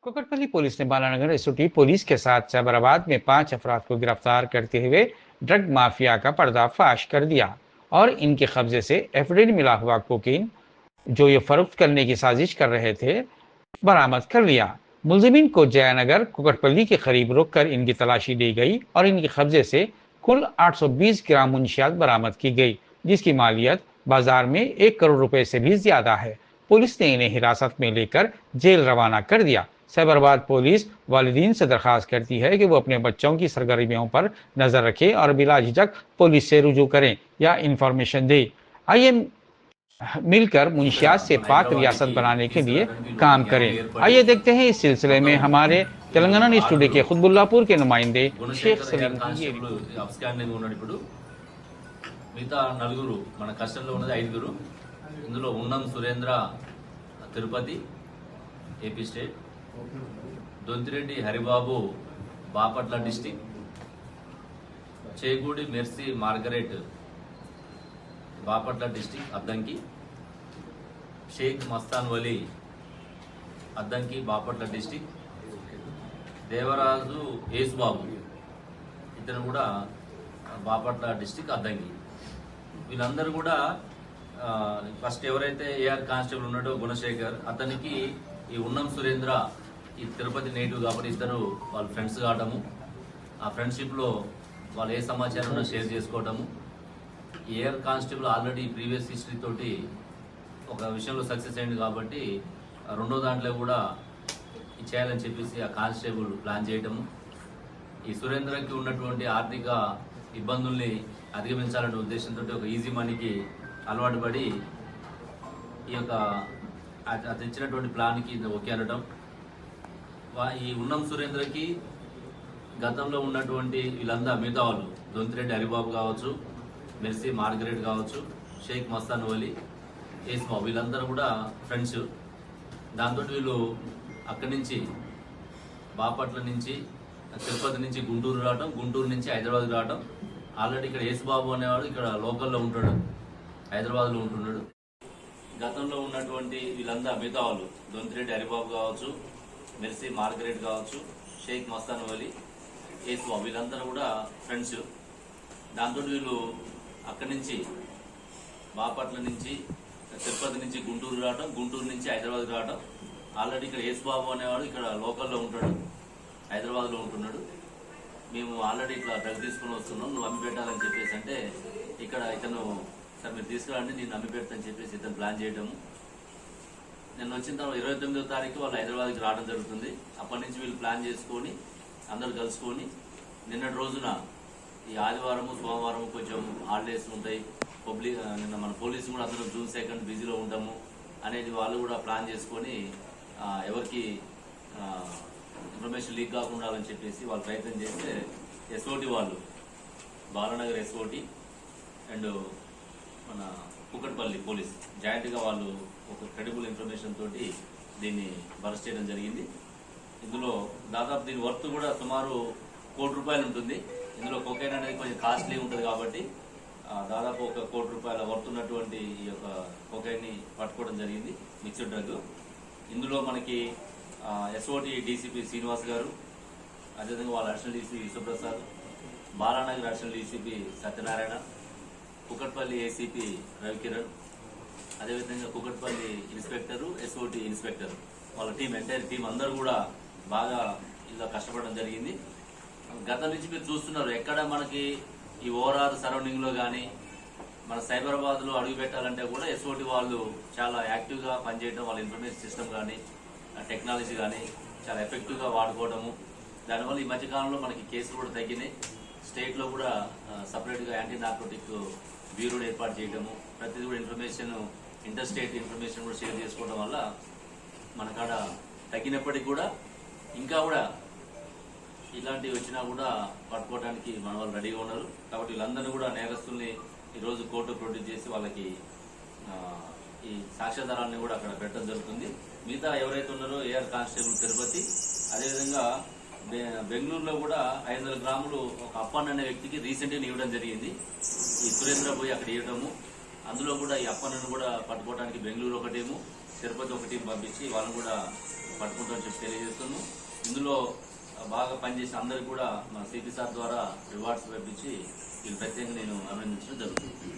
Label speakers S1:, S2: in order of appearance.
S1: Kukatpally police ने Balanagar SOT police के साथ साइबराबाद में 5 अफराद को गिरफ्तार करते हुए ड्रग माफिया का पर्दाफाश कर दिया और इनके कब्जे से एफिडेविट मिला हुआ कोकीन जो ये फरोख्त करने की साजिश कर रहे थे बरामद कर लिया। मुलजिमीन को जयानगर कुकटपल्ली के करीब रोककर इनकी तलाशी ली गई और इनके कब्जे से कुल 820 ग्राम मुंशियात बरामद की गई, जिसकी मालियत बाजार में 1 करोड़ रुपए से भी ज्यादा है। पुलिस ने इन्हें हिरासत में लेकर जेल रवाना कर दिया। साइबराबाद पुलिस वालिदीन से दरखास्त करती है कि वो अपने बच्चों की सरगर्मियों पर नजर रखें और बिला झिझक पुलिस से रुजू करें या इंफॉर्मेशन दें। आइए मिलकर मुंशियात से पाक रियासत बनाने के लिए काम करें। आइए देखते हैं इस सिलसिले में हमारे तेलंगाना न्यूज टुडे के खुतबुल्लापुर के नुमाइंदे शेख सलीम की
S2: మిగతా నలుగురు మన కస్టడీలో ఉన్నది 5. ఇందులో ఉన్నం Surendra Tirupati AP state, Dontireddy Haribabu Bapatla district, Chegudi Mercy Margaret Bapatla district Addanki, Shaik Mastan Vali Addanki Bapatla district, Devaraju Yesubabu ఇతను కూడా బాపట్ల డిస్టిక్ అద్దంకి. వీళ్ళందరూ కూడా ఫస్ట్ ఎవరైతే ఏఆర్ కానిస్టేబుల్ ఉన్నాడో గుణశేఖర్, అతనికి ఈ ఉన్నం సురేంద్ర ఈ తిరుపతి నేటివ్ కాబట్టి ఇద్దరు వాళ్ళ ఫ్రెండ్స్ కావటము, ఆ ఫ్రెండ్షిప్లో వాళ్ళు ఏ సమాచారం ఉన్నా షేర్ చేసుకోవటము. AR constable already previous history తోటి ఒక విషయంలో సక్సెస్ అయింది కాబట్టి రెండో దాంట్లో కూడా చేయాలని చెప్పేసి ఆ కానిస్టేబుల్ ప్లాన్ చేయటము. ఈ సురేంద్రకి ఉన్నటువంటి ఆర్థిక ఇబ్బందుల్ని అధిగమించాలనే ఉద్దేశంతో ఒక ఈజీ మనీకి అలవాటు పడి ఈ యొక్క అది ఇచ్చినటువంటి ప్లాన్కి ఓకే అనడం. ఈ ఉన్నం సురేంద్రకి గతంలో ఉన్నటువంటి వీళ్ళందరూ మిగతా వాళ్ళు దొంతిరెడ్డి హరిబాబు కావచ్చు, మెర్సీ మార్గరెట్ కావచ్చు, షేక్ మస్తాన్ వలీ, యేసుబాబు వీళ్ళందరూ కూడా ఫ్రెండ్స్. దాంతో వీళ్ళు అక్కడి నుంచి బాపట్ల నుంచి తిరుపతి నుంచి గుంటూరు రావడం, గుంటూరు నుంచి హైదరాబాద్ రావడం. ఆల్రెడీ ఇక్కడ యేసుబాబు అనేవాడు ఇక్కడ లోకల్లో ఉంటాడు, హైదరాబాద్లో ఉంటున్నాడు. గతంలో ఉన్నటువంటి వీళ్ళందరూ మిగతా వాళ్ళు దొంతిరెడ్డి హరిబాబు కావచ్చు, మెర్సీ మార్గరెట్ కావచ్చు, షేక్ మస్తాన్ వలీ, యేసుబాబు వీళ్ళందరూ కూడా ఫ్రెండ్స్. దాంతో వీళ్ళు అక్కడి నుంచి బాపట్ల నుంచి తిరుపతి నుంచి గుంటూరు రావడం, గుంటూరు నుంచి హైదరాబాద్ రావడం. ఆల్రెడీ ఇక్కడ యేసుబాబు అనేవాడు ఇక్కడ లోకల్లో ఉంటాడు, హైదరాబాద్లో ఉంటున్నాడు. మేము ఆల్రెడీ ఇట్లా డ్రగ్ తీసుకుని వస్తున్నాం, నువ్వు అమ్మి పెట్టాలని చెప్పేసి అంటే ఇక్కడ ఇతను సార్ మీరు తీసుకురండి నేను అమ్మి పెడతాను చెప్పేసి ఇతను ప్లాన్ చేయడము. నేను వచ్చిన తర్వాత 29వ తారీఖు వాళ్ళు హైదరాబాద్కి రావడం జరుగుతుంది. అప్పటి నుంచి వీళ్ళు ప్లాన్ చేసుకొని అందరు కలుసుకొని నిన్నటి రోజున ఈ ఆదివారము సోమవారము కొంచెం హాలిడేస్ ఉంటాయి, నిన్న మన పోలీసు కూడా అందరూ జూన్ 2 బిజీలో ఉంటాము అనేది వాళ్ళు కూడా ప్లాన్ చేసుకొని ఎవరికి ఇన్ఫర్మేషన్ లీక్ కాకుండా అని చెప్పేసి వాళ్ళు ప్రయత్నం చేస్తే ఎస్ఓటి వాళ్ళు బాలానగర్ ఎస్ఓటి అండ్ మన కుకట్పల్లి పోలీస్ జాయింట్గా వాళ్ళు ఒక క్రెడిబుల్ ఇన్ఫర్మేషన్ తోటి దీన్ని అరెస్ట్ చేయడం జరిగింది. ఇందులో దాదాపు దీని వర్త్ కూడా సుమారు 1 కోటి రూపాయలు ఉంటుంది. ఇందులో కొకైన్ అనేది కొంచెం కాస్ట్లీ ఉంటుంది కాబట్టి దాదాపు 1 కోటి రూపాయల వర్త్ ఉన్నటువంటి ఈ యొక్క కొకైన్ని పట్టుకోవడం జరిగింది, మిక్స్డ్ డ్రగ్. ఇందులో మనకి ఎస్ఓటి డీసీపీ శ్రీనివాస్ గారు, అదేవిధంగా వాళ్ళ additional DC Vishwaprasad, Balanagar additional DCP Satyanarayana, Kukatpally ACP Ravikiran, అదేవిధంగా కుకట్పల్లి ఇన్స్పెక్టరు, ఎస్ఓటి ఇన్స్పెక్టర్ వాళ్ళ టీం ఎంటైర్ టీం అందరూ కూడా బాగా ఇలా కష్టపడడం జరిగింది. గతం నుంచి మీరు చూస్తున్నారు ఎక్కడ మనకి ఈ ఓవరాల్ సరౌండింగ్లో కానీ మన సైబరాబాద్లో అడుగు పెట్టాలంటే కూడా ఎస్ఓటి వాళ్ళు చాలా యాక్టివ్గా పనిచేయడం, వాళ్ళ ఇన్ఫర్మేషన్ సిస్టమ్ కానీ టెక్నాలజీ కానీ చాలా ఎఫెక్టివ్గా వాడుకోవడము. దానివల్ల ఈ మధ్యకాలంలో మనకి కేసులు కూడా తగ్గినాయి. స్టేట్లో కూడా సపరేట్గా యాంటీ నార్కోటిక్ బ్యూరోని ఏర్పాటు చేయడము, ప్రతిదీ కూడా ఇన్ఫర్మేషన్ ఇంటర్ స్టేట్ ఇన్ఫర్మేషన్ కూడా షేర్ చేసుకోవడం వల్ల మన కాడ తగ్గినప్పటికీ కూడా ఇంకా కూడా ఇలాంటివి వచ్చినా కూడా పట్టుకోవడానికి మన వాళ్ళు రెడీగా ఉన్నారు. కాబట్టి వీళ్ళందరినీ కూడా నేరస్తుల్ని ఈరోజు కోర్టు ప్రొడ్యూస్ చేసి వాళ్ళకి ఈ సాక్ష్యాధారాన్ని కూడా అక్కడ పెట్టడం జరుగుతుంది. మిగతా ఎవరైతే ఉన్నారో ఏఆర్ కానిస్టేబుల్ తిరుపతి, అదేవిధంగా బెంగళూరులో కూడా 500 గ్రాములు ఒక అప్పన్ అనే వ్యక్తికి రీసెంట్గా ఇవ్వడం జరిగింది. ఈ సురేంద్ర పోయి అక్కడ ఇవ్వడము, అందులో కూడా ఈ అప్పన్నను కూడా పట్టుకోవడానికి బెంగళూరు ఒక టీము, తిరుపతి ఒక టీం పంపించి వాళ్ళని కూడా పట్టుకుంటామని చెప్పి తెలియజేస్తున్నాను. ఇందులో బాగా పనిచేసి అందరికి కూడా మా సిపి సార్ ద్వారా రివార్డ్స్ పంపించి వీళ్ళు ప్రత్యేకంగా నేను అభినందించడం జరుగుతుంది.